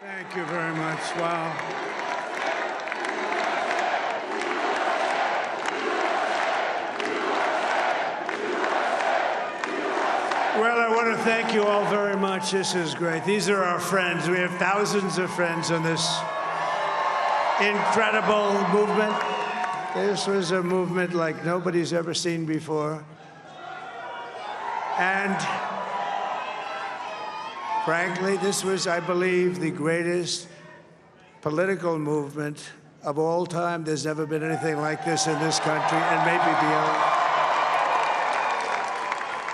Thank you very much. Wow. Well, I want to thank you all very much. This is great. These are our friends. We have thousands of friends on this incredible movement. This was a movement like nobody's ever seen before. And frankly, this was, I believe, the greatest political movement of all time. There's never been anything like this in this country, and maybe beyond.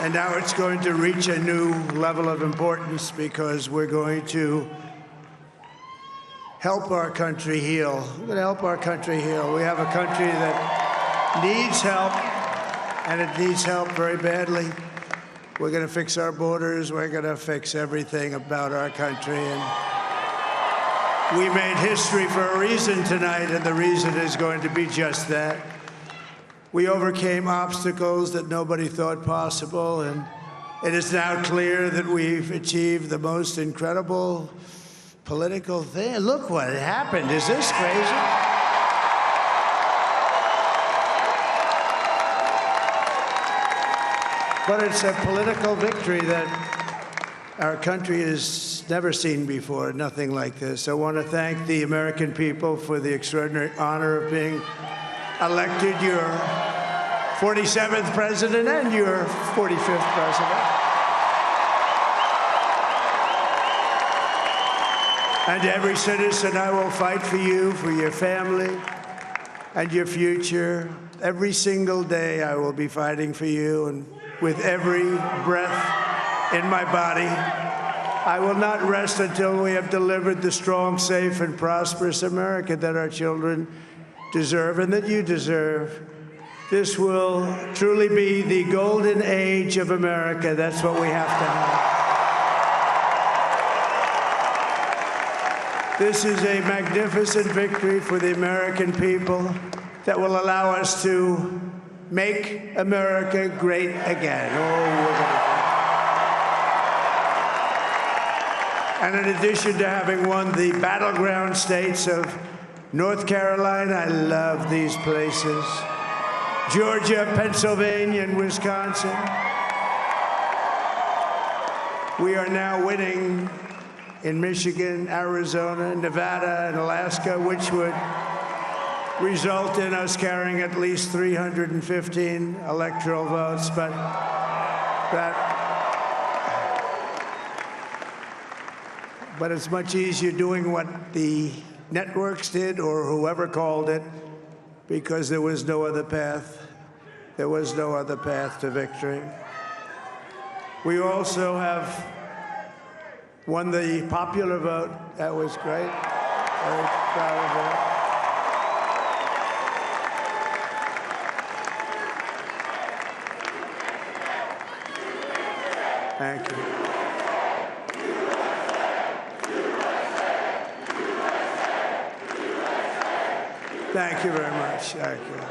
And now it's going to reach a new level of importance because we're going to help our country heal. We're going to help our country heal. We have a country that needs help, and it needs help very badly. We're going to fix our borders. We're going to fix everything about our country. And we made history for a reason tonight, and the reason is going to be just that. We overcame obstacles that nobody thought possible, and it is now clear that we've achieved the most incredible political thing. Look what happened. Is this crazy? But it's a political victory that our country has never seen before, nothing like this. I want to thank the American people for the extraordinary honor of being elected your 47th president and your 45th president. And every citizen, I will fight for you, for your family, and your future. Every single day, I will be fighting for you, and with every breath in my body, I will not rest until we have delivered the strong, safe, and prosperous America that our children deserve and that you deserve. This will truly be the golden age of America. That's what we have to have. This is a magnificent victory for the American people that will allow us to make America great again. And in addition to having won the battleground states of North Carolina, I love these places, Georgia, Pennsylvania, and Wisconsin, we are now winning in Michigan, Arizona, Nevada, and Alaska, which would result in us carrying at least 315 electoral votes. But it's much easier doing what the networks did or whoever called it, because there was no other path. There was no other path to victory. We also have won the popular vote. That was great. Very proud of that. Thank you. Thank you very much. Thank you.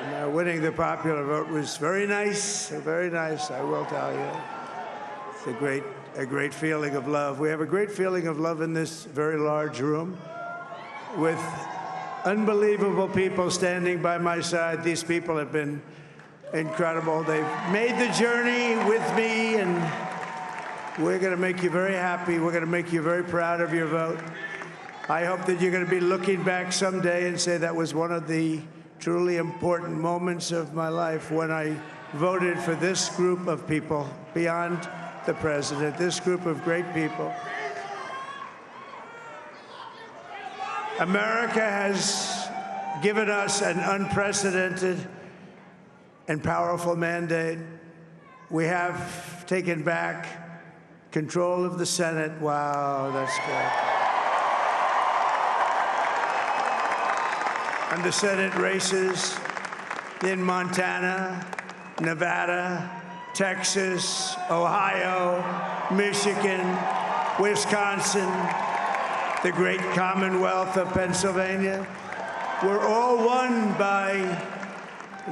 And, winning the popular vote was very nice, I will tell you. It's a great feeling of love. We have a great feeling of love in this very large room with unbelievable people standing by my side. These people have been incredible. They've made the journey with me, and we're going to make you very happy. We're going to make you very proud of your vote. I hope that you're going to be looking back someday and say that was one of the truly important moments of my life when I voted for this group of people beyond the president, this group of great people. America has given us an unprecedented and powerful mandate. We have taken back control of the Senate. Wow, that's good. And the Senate races in Montana, Nevada, Texas, Ohio, Michigan, Wisconsin, the great Commonwealth of Pennsylvania, were all won by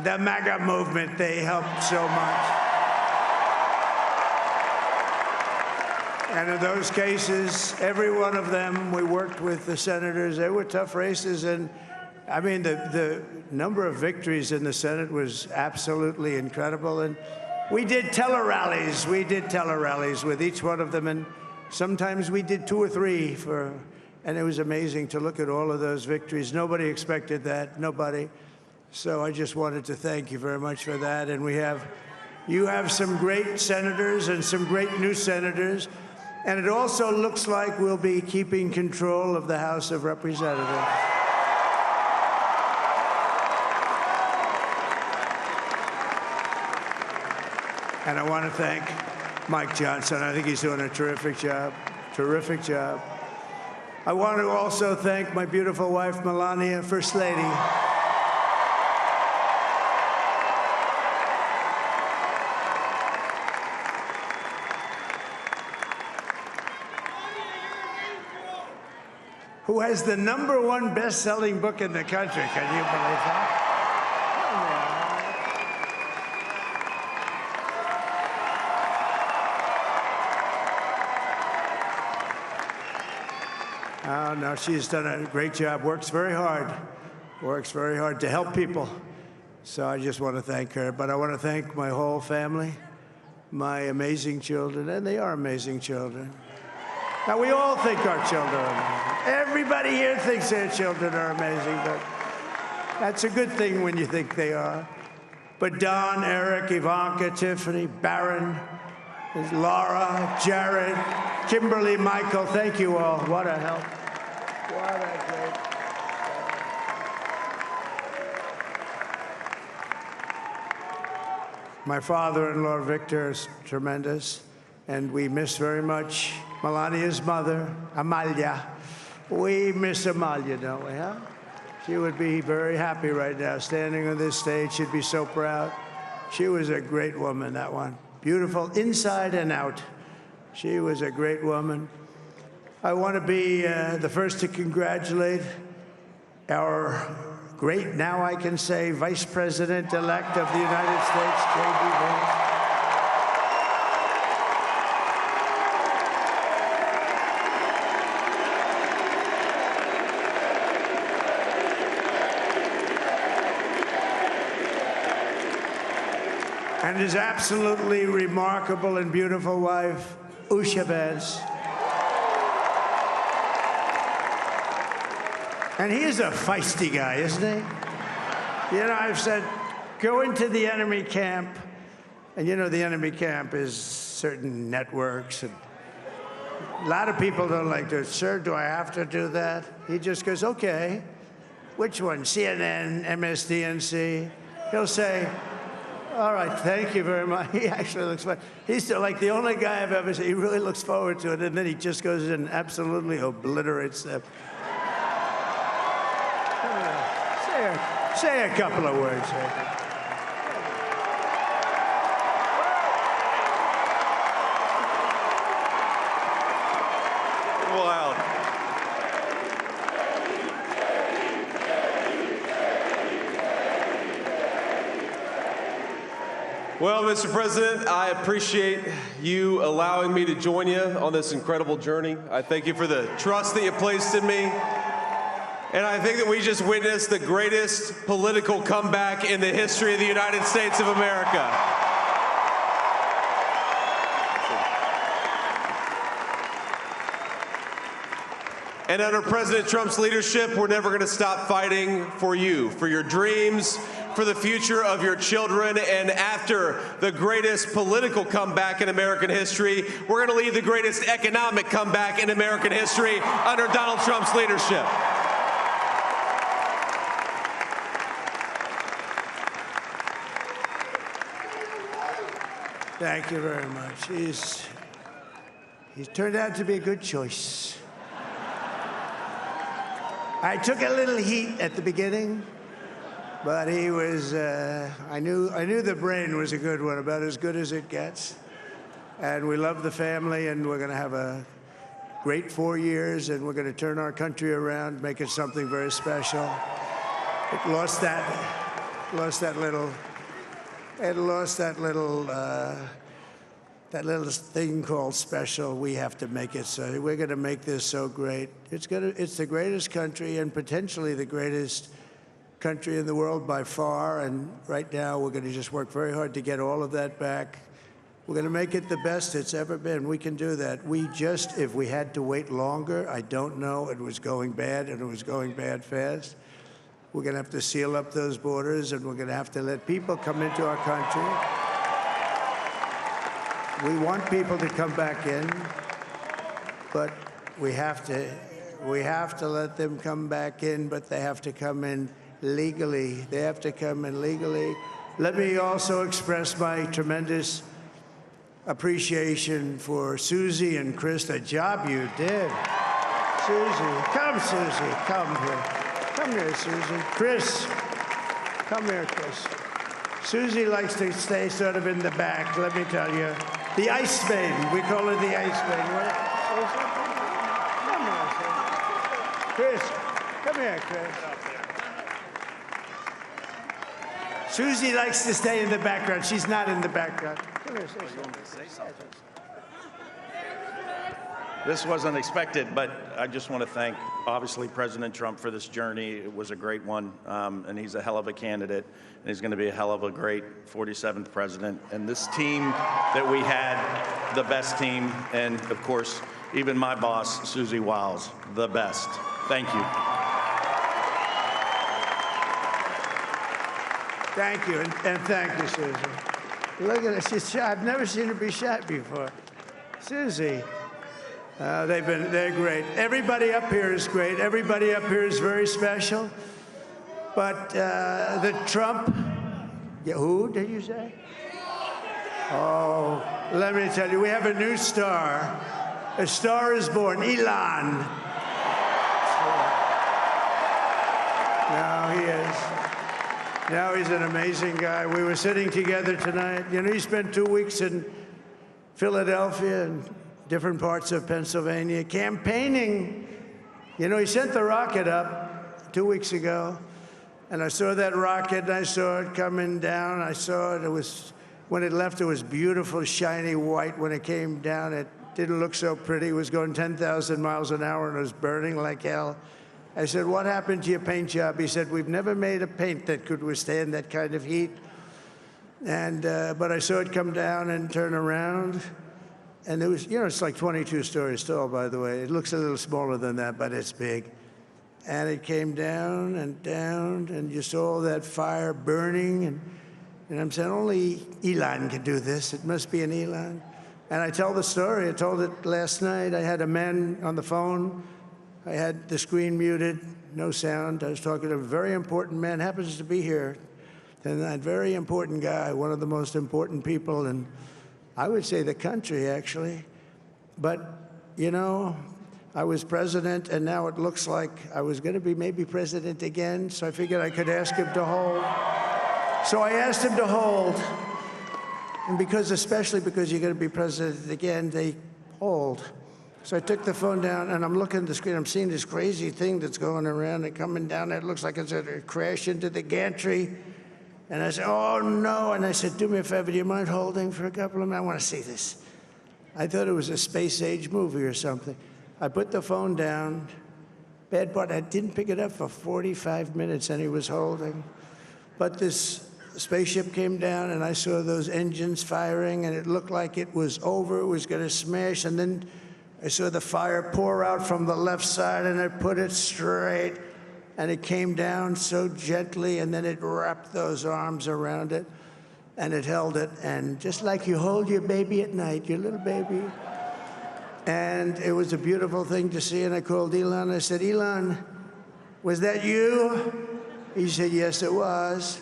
the MAGA movement. They helped so much. And in those cases, every one of them, we worked with the senators. They were tough races. And I mean, the number of victories in the Senate was absolutely incredible. And we did tele-rallies. We did tele-rallies with each one of them. And sometimes we did 2 or 3 and it was amazing to look at all of those victories. Nobody expected that, nobody. So I just wanted to thank you very much for that. And you have some great senators and some great new senators. And it also looks like we'll be keeping control of the House of Representatives. And I want to thank Mike Johnson. I think he's doing a terrific job, terrific job. I want to also thank my beautiful wife, Melania, First Lady. Who has the #1 best-selling book in the country. Can you believe that? Oh, no, she's done a great job, works very hard to help people. So I just want to thank her. But I want to thank my whole family, my amazing children, and they are amazing children. Now, we all think our children are amazing. Everybody here thinks their children are amazing, but that's a good thing when you think they are. But Don, Eric, Ivanka, Tiffany, Barron, Laura, Jared, Kimberly, Michael, thank you all. What a help. What a great. My father-in-law, Victor, is tremendous, and we miss very much Melania's mother, Amalia. We miss Amalia, don't we, huh? She would be very happy right now, standing on this stage. She'd be so proud. She was a great woman, that one. Beautiful inside and out. She was a great woman. I want to be the first to congratulate our great, now I can say, Vice President-elect of the United States, J.D. Vance. And his absolutely remarkable and beautiful wife, Usha Vance. And he is a feisty guy, isn't he? You know, I've said, go into the enemy camp. And you know, the enemy camp is certain networks. And a lot of people don't like to, sir, do I have to do that? He just goes, okay. Which one? CNN, MSDNC? He'll say, all right, thank you very much. He actually looks fun. He's still like the only guy I've ever seen. He really looks forward to it, and then he just goes in and absolutely obliterates them. Say a couple of words. Wild. Well, Mr. President, I appreciate you allowing me to join you on this incredible journey. I thank you for the trust that you placed in me. And I think that we just witnessed the greatest political comeback in the history of the United States of America. And under President Trump's leadership, we're never going to stop fighting for you, for your dreams, for the future of your children. And after the greatest political comeback in American history, we're going to lead the greatest economic comeback in American history under Donald Trump's leadership. Thank you very much. He's turned out to be a good choice. I took a little heat at the beginning, but he was, I knew the brain was a good one, about as good as it gets. And we love the family, and we're going to have a great 4 years, and we're going to turn our country around, make it something very special. It lost that little that little thing called special, we have to make it so. We're going to make this so great. It's the greatest country and potentially the greatest country in the world by far. And right now, we're going to just work very hard to get all of that back. We're going to make it the best it's ever been. We can do that. If we had to wait longer, I don't know. It was going bad, and it was going bad fast. We're going to have to seal up those borders, and we're going to have to let people come into our country. We want people to come back in, but we have to let them come back in, but they have to come in legally. They have to come in legally. Let me also express my tremendous appreciation for Susie and Chris, the job you did. Susie, come here. Come here, Susie. Chris, come here, Chris. Susie likes to stay sort of in the back, let me tell you. The Ice Maiden, we call her the Ice Maiden. Come here, Chris. Come here, Chris. Susie likes to stay in the background. She's not in the background. Come here, say something. This wasn't expected, but I just want to thank, obviously, President Trump for this journey. It was a great one, and he's a hell of a candidate, and he's going to be a hell of a great 47th president. And this team that we had, the best team, and, of course, even my boss, Susie Wiles, the best. Thank you. Thank you, and thank you, Susie. Look at her. She's shy. I've never seen her be shy before. Susie. They're great. Everybody up here is great. Everybody up here is very special. But the Trump, who did you say? Oh, let me tell you, we have a new star. A star is born, Elon. Now he is. Now he's an amazing guy. We were sitting together tonight. You know, he spent 2 weeks in Philadelphia and different parts of Pennsylvania campaigning. You know, he sent the rocket up 2 weeks ago, and I saw that rocket, and I saw it coming down. I saw it. When it left, it was beautiful, shiny white. When it came down, it didn't look so pretty. It was going 10,000 miles an hour, and it was burning like hell. I said, what happened to your paint job? He said, we've never made a paint that could withstand that kind of heat. And but I saw it come down and turn around. And it was, you know, it's like 22 stories tall, by the way. It looks a little smaller than that, but it's big. And it came down, and you saw that fire burning. And I'm saying, only Elon can do this. It must be an Elon. And I tell the story. I told it last night. I had a man on the phone. I had the screen muted, no sound. I was talking to a very important man, happens to be here. And that very important guy, one of the most important people in, I would say, the country, actually. But, you know, I was president, and now it looks like I was going to be maybe president again, so I figured I could ask him to hold. So I asked him to hold. And especially because you're going to be president again, they hold. So I took the phone down, and I'm looking at the screen. I'm seeing this crazy thing that's going around and coming down. It looks like it's going to crash into the gantry. And I said, oh, no. And I said, do me a favor, do you mind holding for a couple of minutes? I want to see this. I thought it was a space-age movie or something. I put the phone down. Bad part, I didn't pick it up for 45 minutes, and he was holding. But this spaceship came down, and I saw those engines firing, and it looked like it was over. It was going to smash. And then I saw the fire pour out from the left side, and I put it straight. And it came down so gently, and then it wrapped those arms around it, and it held it. And just like you hold your baby at night, your little baby. And it was a beautiful thing to see. And I called Elon. I said, Elon, was that you? He said, yes, it was.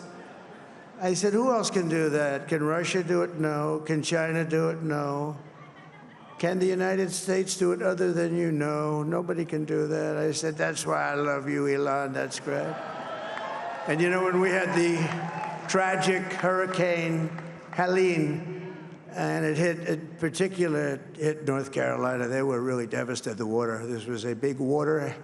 I said, who else can do that? Can Russia do it? No. Can China do it? No. Can the United States do it other than you? No, nobody can do that. I said, that's why I love you, Elon. That's great. And you know, when we had the tragic Hurricane Helene, and it hit North Carolina, they were really devastated, the water. This was a big water,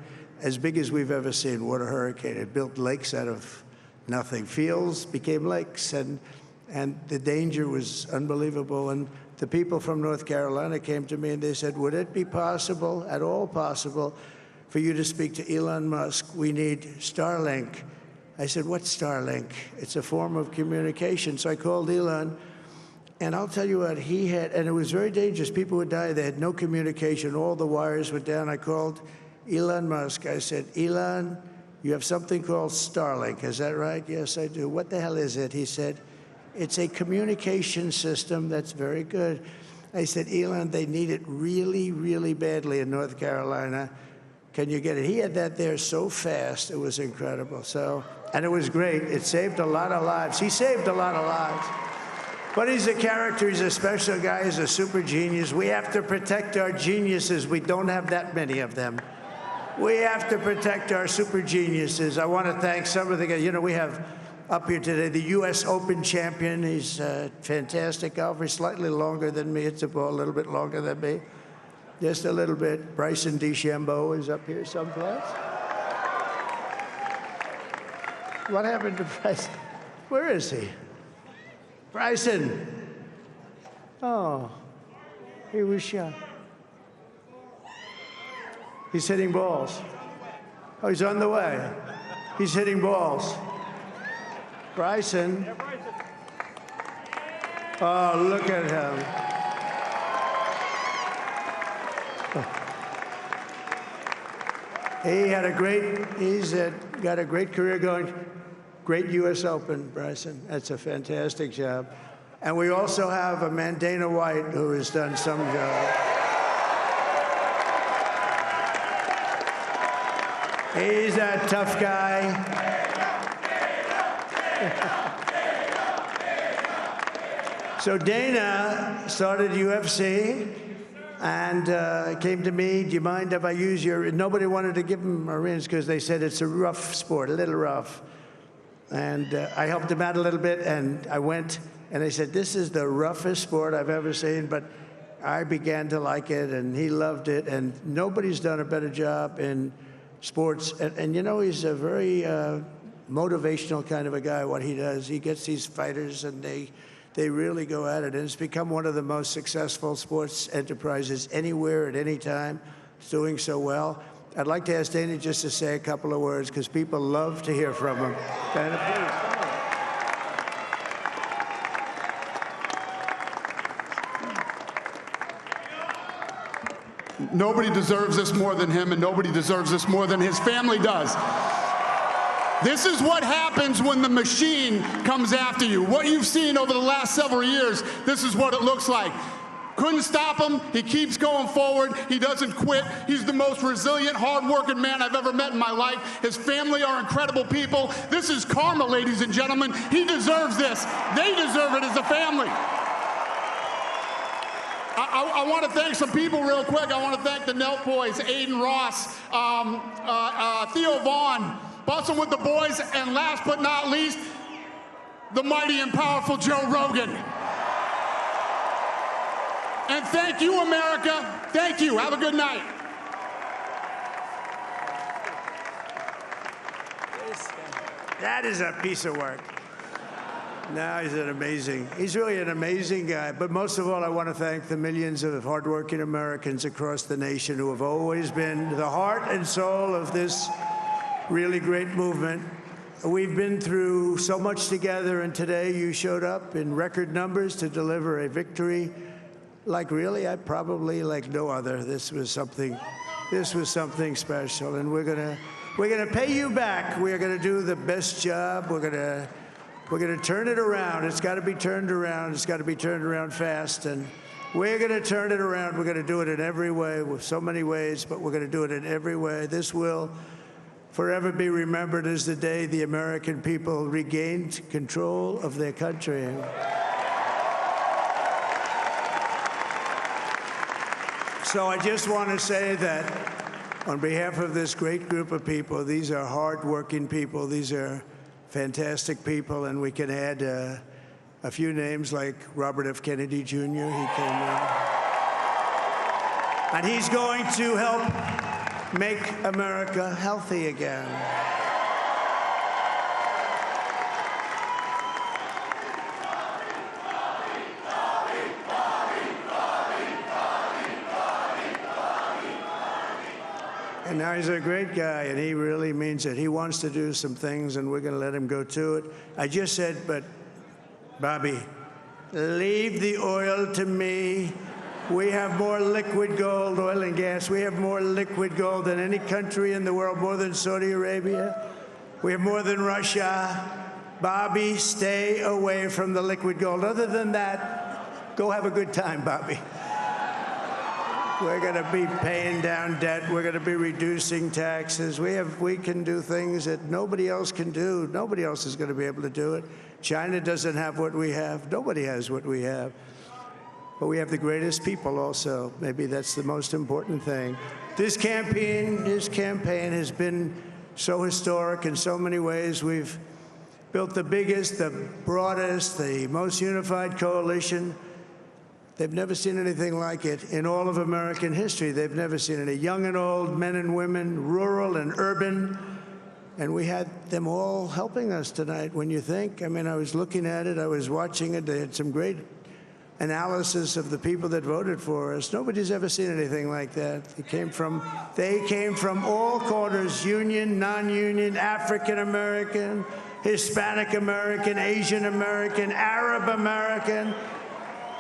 as big as we've ever seen, water hurricane. It built lakes out of nothing. Fields became lakes, and the danger was unbelievable. And the people from North Carolina came to me and they said, would it be possible, at all possible, for you to speak to Elon Musk? We need Starlink. I said, what's Starlink? It's a form of communication. So I called Elon, and I'll tell you what, he had, and it was very dangerous. People would die. They had no communication. All the wires were down. I called Elon Musk. I said, Elon, you have something called Starlink. Is that right? Yes, I do. What the hell is it? He said, it's a communication system that's very good. I said, Elon, they need it really, really badly in North Carolina. Can you get it? He had that there so fast. It was incredible. So, and it was great. It saved a lot of lives. He saved a lot of lives. But he's a character. He's a special guy. He's a super genius. We have to protect our geniuses. We don't have that many of them. We have to protect our super geniuses. I want to thank some of the guys. You know, we have up here today the U.S. Open champion. He's a fantastic golfer. He's slightly longer than me. It's a ball a little bit longer than me. Just a little bit. Bryson DeChambeau is up here someplace. What happened to Bryson? Where is he? Bryson. Oh, he was shot. He's hitting balls. Oh, he's on the way. He's hitting balls. Bryson. Oh, look at him. He's got a great career going. Great U.S. Open, Bryson. That's a fantastic job. And we also have a man, Dana White, who has done some job. He's a tough guy. So Dana started UFC and came to me, do you mind if I use your, nobody wanted to give him Marines because they said it's a rough sport, a little rough. And I helped him out a little bit, and I went, and they said, this is the roughest sport I've ever seen, but I began to like it, and he loved it, and nobody's done a better job in sports. And you know, he's a very motivational kind of a guy, what he does. He gets these fighters, and they really go at it, and it's become one of the most successful sports enterprises anywhere at any time. It's doing so well. I'd like to ask Dana just to say a couple of words, because people love to hear from him. Dana, please. Nobody deserves this more than him, and nobody deserves this more than his family does. This is what happens when the machine comes after you. What you've seen over the last several years, this is what it looks like. Couldn't stop him. He keeps going forward. He doesn't quit. He's the most resilient, hard-working man I've ever met in my life. His family are incredible people. This is karma, ladies and gentlemen. He deserves this. They deserve it as a family. I want to thank some people real quick. I want to thank the Nelk boys, Aiden Ross, Theo Vaughn, Bustin' with the boys, and last but not least, the mighty and powerful Joe Rogan. And thank you, America. Thank you. Have a good night. That is a piece of work. No, he's really an amazing guy. But most of all, I want to thank the millions of hardworking Americans across the nation who have always been the heart and soul of this really great movement. We've been through so much together, and today you showed up in record numbers to deliver a victory like like no other. This was something special, and we're gonna pay you back. We're gonna do the best job. We're gonna turn it around. It's got to be turned around. It's got to be turned around fast, and we're gonna turn it around. We're gonna do it in every way, with so many ways, but we're gonna do it in every way. This will forever be remembered as the day the American people regained control of their country. So I just want to say that on behalf of this great group of people, these are hard-working people. These are fantastic people, and we can add a few names like Robert F. Kennedy Jr. He came in. And he's going to help make America healthy again. And now he's a great guy, and he really means it. He wants to do some things, and we're going to let him go to it. I just said, but, Bobby, leave the oil to me. We have more liquid gold, oil and gas. We have more liquid gold than any country in the world, more than Saudi Arabia. We have more than Russia. Bobby, stay away from the liquid gold. Other than that, go have a good time, Bobby. We're going to be paying down debt. We're going to be reducing taxes. We can do things that nobody else can do. Nobody else is going to be able to do it. China doesn't have what we have. Nobody has what we have. But we have the greatest people also. Maybe that's the most important thing. This campaign has been so historic in so many ways. We've built the biggest, the broadest, the most unified coalition. They've never seen anything like it in all of American history. They've never seen it. Young and old, men and women, rural and urban. And we had them all helping us tonight. When you think, I mean, I was looking at it, I was watching it. They had some great analysis of the people that voted for us. Nobody's ever seen anything like that. They came from all corners, union, non-union, African American, Hispanic American, Asian American, Arab American,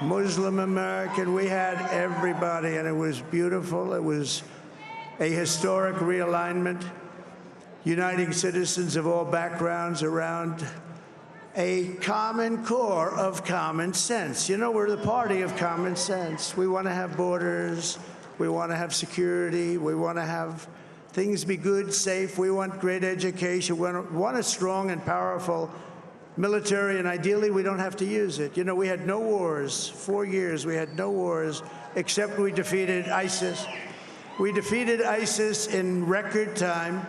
Muslim American. We had everybody, and it was beautiful. It was a historic realignment, uniting citizens of all backgrounds around a common core of common sense. You know, we're the party of common sense. We want to have borders. We want to have security. We want to have things be good, safe. We want great education. We want a strong and powerful military, and ideally, we don't have to use it. You know, we had no wars. 4 years, we had no wars, except we defeated ISIS. We defeated ISIS in record time.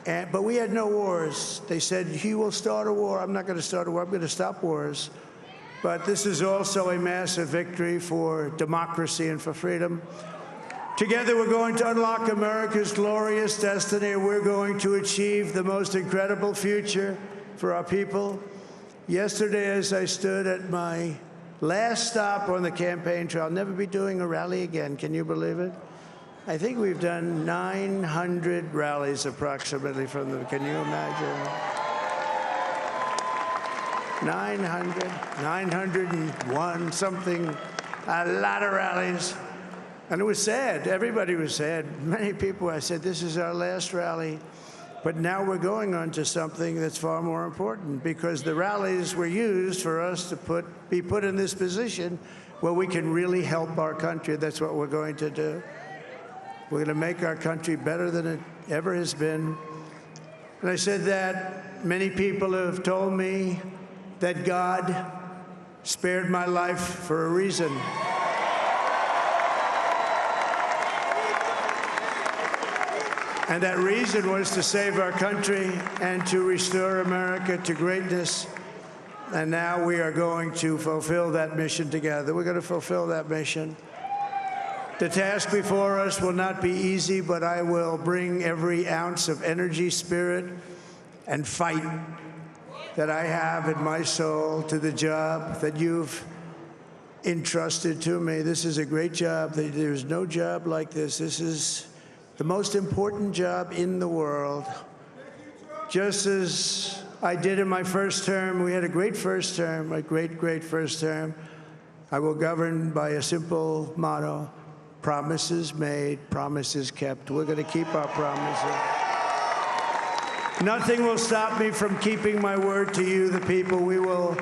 But we had no wars. They said, he will start a war. I'm not going to start a war. I'm going to stop wars. But this is also a massive victory for democracy and for freedom. Together, we're going to unlock America's glorious destiny. We're going to achieve the most incredible future for our people. Yesterday, as I stood at my last stop on the campaign trail, I'll never be doing a rally again. Can you believe it? I think we've done 900 rallies approximately from them. Can you imagine? 901, something, a lot of rallies. And it was sad. Everybody was sad. Many people, I said, this is our last rally. But now we're going on to something that's far more important, because the rallies were used for us to be put in this position where we can really help our country. That's what we're going to do. We're going to make our country better than it ever has been. And I said that many people have told me that God spared my life for a reason. And that reason was to save our country and to restore America to greatness. And now we are going to fulfill that mission together. We're going to fulfill that mission. The task before us will not be easy, but I will bring every ounce of energy, spirit, and fight that I have in my soul to the job that you've entrusted to me. This is a great job. There's no job like this. This is the most important job in the world. Just as I did in my first term, we had a great first term, a great, great first term. I will govern by a simple motto: promises made, promises kept. We're going to keep our promises. Nothing will stop me from keeping my word to you, the people. We will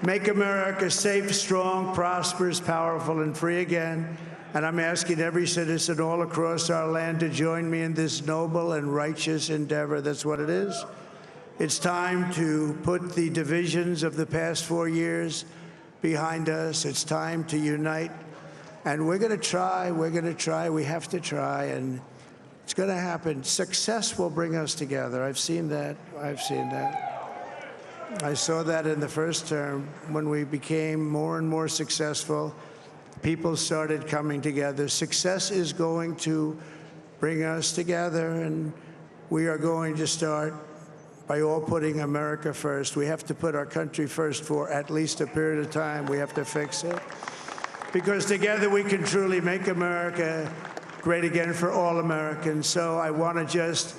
make America safe, strong, prosperous, powerful, and free again. And I'm asking every citizen all across our land to join me in this noble and righteous endeavor. That's what it is. It's time to put the divisions of the past 4 years behind us. It's time to unite. And we're going to try, we have to try, and it's going to happen. Success will bring us together. I've seen that. I saw that in the first term. When we became more and more successful, people started coming together. Success is going to bring us together, and we are going to start by all putting America first. We have to put our country first for at least a period of time. We have to fix it. Because together we can truly make America great again for all Americans. So I want to just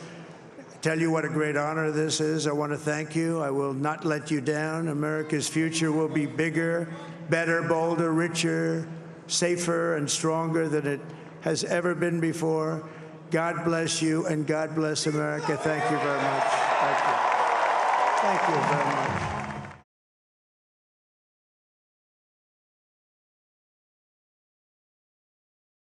tell you what a great honor this is. I want to thank you. I will not let you down. America's future will be bigger, better, bolder, richer, safer, and stronger than it has ever been before. God bless you, and God bless America. Thank you very much. Thank you. Thank you very much.